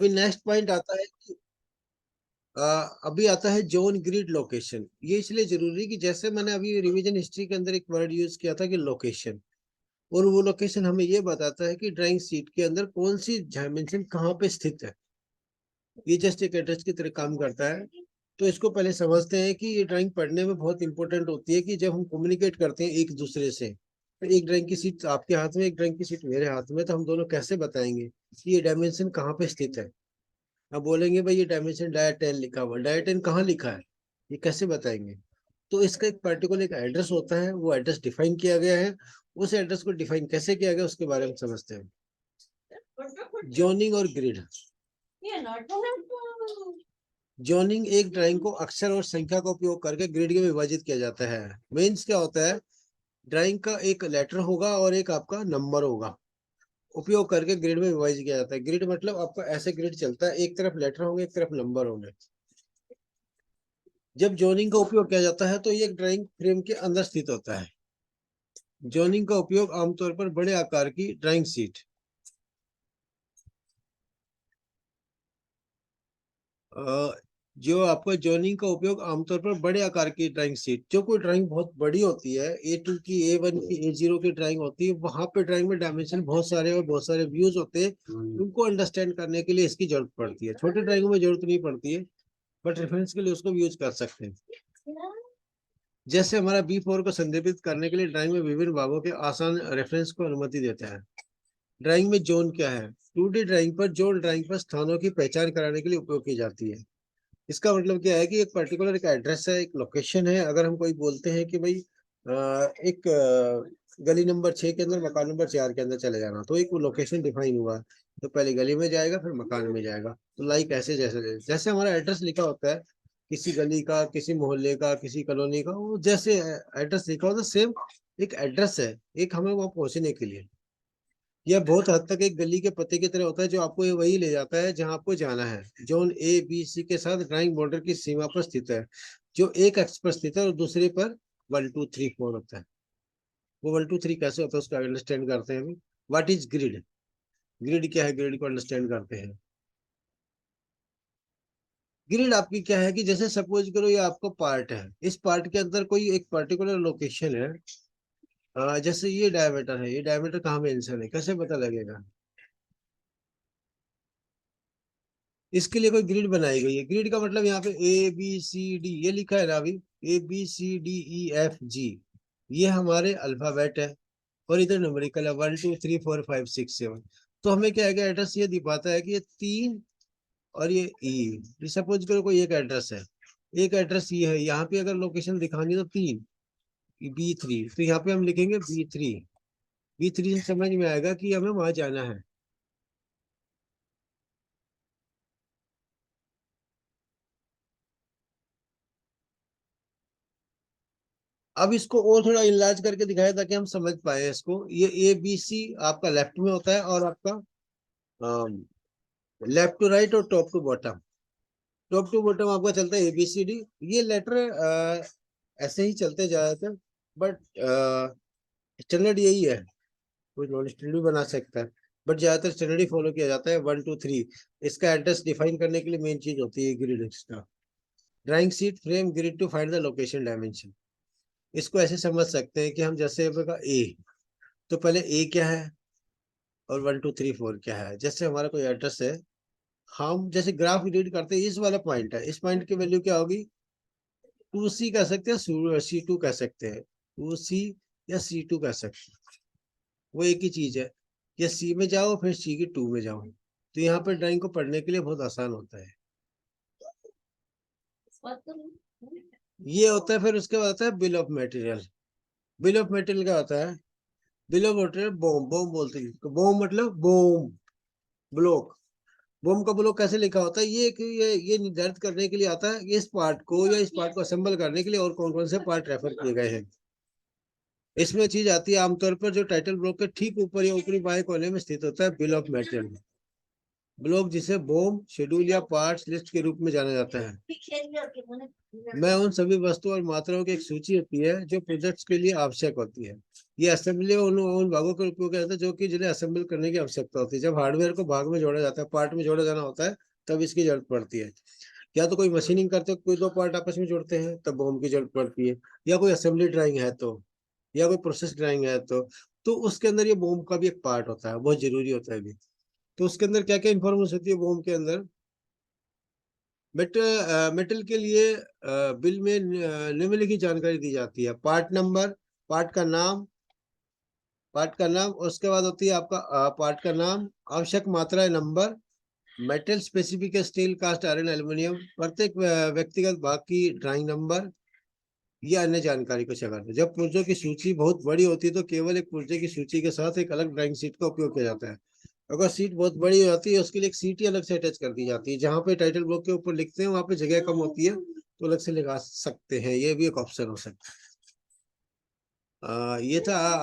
फिर next point आता है कि अभी आता है जोन ग्रिड लोकेशन। ये इसलिए जरूरी है कि जैसे मैंने अभी रिवीजन हिस्ट्री के अंदर एक वर्ड यूज किया था कि लोकेशन, और वो लोकेशन हमें ये बताता है कि ड्राइंग शीट के अंदर कौन सी डायमेंशन कहाँ पे स्थित है। ये जस्ट एक एड्रेस की तरह काम करता है। तो इसको पहले समझते हैं कि ये ड्राइंग पढ़ने में बहुत इंपॉर्टेंट होती है कि जब हम कम्युनिकेट करते हैं एक दूसरे से, तो एक ड्राइंग की सीट आपके हाथ में, एक ड्राइंग की सीट मेरे हाथ में, तो हम दोनों कैसे बताएंगे कि ये डायमेंशन कहाँ पे स्थित है। अब बोलेंगे भाई ये डायमेंशन डाया 10 लिखा हुआ, डाया 10 कहाँ लिखा है, ये कैसे बताएंगे। तो इसका एक पर्टिकुलर एक एड्रेस होता है, वो एड्रेस डिफाइन किया गया है। उस एड्रेस को डिफाइन कैसे किया गया उसके बारे में समझते हैं। जोनिंग और ग्रिड। जोनिंग एक ड्राइंग को अक्षर और संख्या का उपयोग करके ग्रिड में विभाजित किया जाता है। मीन्स क्या होता है, ड्राइंग का एक लेटर होगा और एक आपका नंबर होगा, उपयोग करके ग्रिड में विभाजित किया जाता है। ग्रिड मतलब आपका ऐसे ग्रिड चलता है, एक तरफ लेटर होंगे, एक तरफ नंबर होंगे। जब जोनिंग का उपयोग किया जाता है तो ये ड्राइंग फ्रेम के अंदर स्थित होता है। जोनिंग का उपयोग आमतौर पर बड़े आकार की ड्राइंग शीट, जो आपका जोनिंग का उपयोग आमतौर पर बड़े आकार की ड्राइंग शीट, जो कोई ड्राइंग बहुत बड़ी होती है, A2 की, A1 की, A0 की ड्राइंग होती है, वहां पे ड्राइंग में डायमेंशन बहुत सारे और बहुत सारे व्यूज होते हैं, उनको अंडरस्टैंड करने के लिए इसकी जरूरत पड़ती है। छोटे ड्राइंगों में जरूरत नहीं पड़ती है, बट रेफरेंस के लिए उसको यूज कर सकते हैं। जैसे हमारा B4 को संदर्भित करने के लिए ड्राइंग में विभिन्न भागों के आसान रेफरेंस को अनुमति देता है। ड्राइंग में जोन क्या है? 2D ड्राइंग पर जोन ड्राइंग पर स्थानों की पहचान कराने के लिए उपयोग की जाती है। इसका मतलब क्या है कि एक पर्टिकुलर एक एड्रेस है, एक लोकेशन है। अगर हम कोई बोलते हैं कि भाई एक गली नंबर 6 के अंदर मकान नंबर 4 के अंदर चले जाना, तो एक लोकेशन डिफाइन हुआ, तो पहले गली में जाएगा फिर मकान में जाएगा। तो लाइक ऐसे जैसे जैसे हमारा एड्रेस लिखा होता है किसी गली का, किसी मोहल्ले का, किसी कॉलोनी का, वो जैसे एड्रेस लिखा होता है सेम एक एड्रेस है, एक हमें वहां पहुंचने के लिए। यह बहुत हद तक एक गली के पते की तरह होता है जो आपको ये वही ले जाता है जहां आपको जाना है। जोन A, B, C के साथ ड्राइंग बॉर्डर की सीमा पर स्थित है, जो एक एक्स पर स्थित है और दूसरे पर 1, 2, 3, 4 होता है। वो 1, 2, 3 कैसे होता है उसका अंडरस्टैंड करते हैं अभी। What is grid? ग्रिड क्या है, ग्रिड को अंडरस्टैंड करते हैं। ग्रिड आपकी क्या है कि जैसे सपोज करो ये आपका पार्ट है, इस पार्ट के अंदर कोई एक पर्टिकुलर लोकेशन है। जैसे ये डायमीटर है, ये डायमीटर कहाँ मेंशन है, कैसे पता लगेगा? इसके लिए कोई ग्रिड बनाई गई है। ग्रिड का मतलब यहाँ पे ABCD ये लिखा है ना अभी, ABCDEFG, ये हमारे अल्फाबेट है, और इधर न्यूमेरिकल है 1, 2, 3, 4, 5, 6, 7। तो हमें क्या है कि एड्रेस ये दिखाता है कि ये 3 और ये ई, सपोज करो कोई एक एड्रेस है, एक एड्रेस ये है, यहाँ पे अगर लोकेशन दिखानी तो 3, B3, तो यहाँ पे हम लिखेंगे B3। B3 से समझ में आएगा कि हमें वहां जाना है। अब इसको और थोड़ा इलाज करके दिखाया ताकि हम समझ पाए इसको। ये ABC आपका लेफ्ट में होता है, और आपका लेफ्ट टू राइट और top to bottom. Top to bottom आपका चलता है ABCD। ये लेटर ऐसे ही चलते जाते हैं, बट स्टैंडर्ड यही है। कोई नॉन स्टैंडर्ड भी बना सकता है, बट ज्यादातर स्टैंडर्ड ही फॉलो किया जाता है 1, 2, 3। इसका एड्रेस डिफाइन करने के लिए मेन चीज होती है ग्रिड का। Drawing sheet frame grid to find the location dimension. इसको ऐसे समझ सकते हैं कि हम जैसे A, तो पहले A क्या है और 1, 2, 3, 4 क्या है। जैसे हमारा कोई एड्रेस है, हम जैसे ग्राफ रीड करते हैं, इस वाला पॉइंट है, इस पॉइंट की वैल्यू क्या होगी? 2C कह सकते हैं, C2 कह सकते हैं, 2C या C2 कह सकते हैं। वो एक ही चीज है, या C में जाओ फिर C की 2 में जाओ। तो यहाँ पर ड्राइंग को पढ़ने के लिए बहुत आसान होता है। ये होता है, फिर उसके बाद आता है bill of material. Bill of material क्या होता है? Bill of material bomb, bomb बोलते हैं। बॉम्ब मतलब बॉम्ब ब्लॉक। बॉम्ब का ब्लॉक कैसे लिखा होता है? ये निर्धारित करने के लिए आता है कि इस पार्ट को या इस पार्ट को असेंबल करने के लिए और कौन कौन से पार्ट रेफर किए गए हैं। इसमें चीज आती है आमतौर पर जो टाइटल ब्लॉक के ठीक ऊपर या ऊपरी बाएं कोने में स्थित होता है बिल ऑफ मटेरियल। ब्लॉक जिसे बोम, शेड्यूल या पार्ट्स लिस्ट के रूप में जाना जाता है। मैं उन सभी वस्तुओं और मात्राओं की एक सूची होती है जो प्रोजेक्ट्स के लिए आवश्यक होती है। ये असेंबली उन भागों का उपयोग किया जाता है जो कि जिन्हें असेंबल करने की आवश्यकता होती है। जब हार्डवेयर को भाग में जोड़ा जाता है, पार्ट में जोड़ा जाना होता है, तब इसकी जरूरत पड़ती है। या तो कोई मशीनिंग करते हो, कोई दो पार्ट आपस में जोड़ते हैं, तब बोम की जरूरत पड़ती है। या कोई असेंबली ड्राइंग है तो, या कोई प्रोसेस ड्राइंग है तो उसके अंदर ये बोम का भी एक पार्ट होता है, बहुत जरूरी होता है भी। तो उसके अंदर क्या क्या इंफॉर्मेशन होती है बोम के अंदर? मेटल के लिए बिल में निम्नलिखित जानकारी दी जाती है। पार्ट का नाम पार्ट का नाम, उसके बाद होती है आपका पार्ट का नाम, आवश्यक मात्रा number, metal specific steel, cast iron, aluminium, प्रत्येक व्यक्तिगत भाग की ड्राइंग नंबर, ये अन्य जानकारी को चेक करते हैं। जब पुर्जों की सूची बहुत बड़ी होती है तो केवल एक पुर्जे की सूची के साथ एक अलग ड्राइंग शीट का उपयोग किया जाता है। अगर सीट बहुत बड़ी हो जाती है उसके लिए एक सीट ही अलग से अटैच कर दी जाती है। जहां पे टाइटल ब्लॉक के ऊपर लिखते हैं वहां पे जगह कम होती है तो अलग से लगा सकते हैं, ये भी एक ऑप्शन हो सकता है। ये था।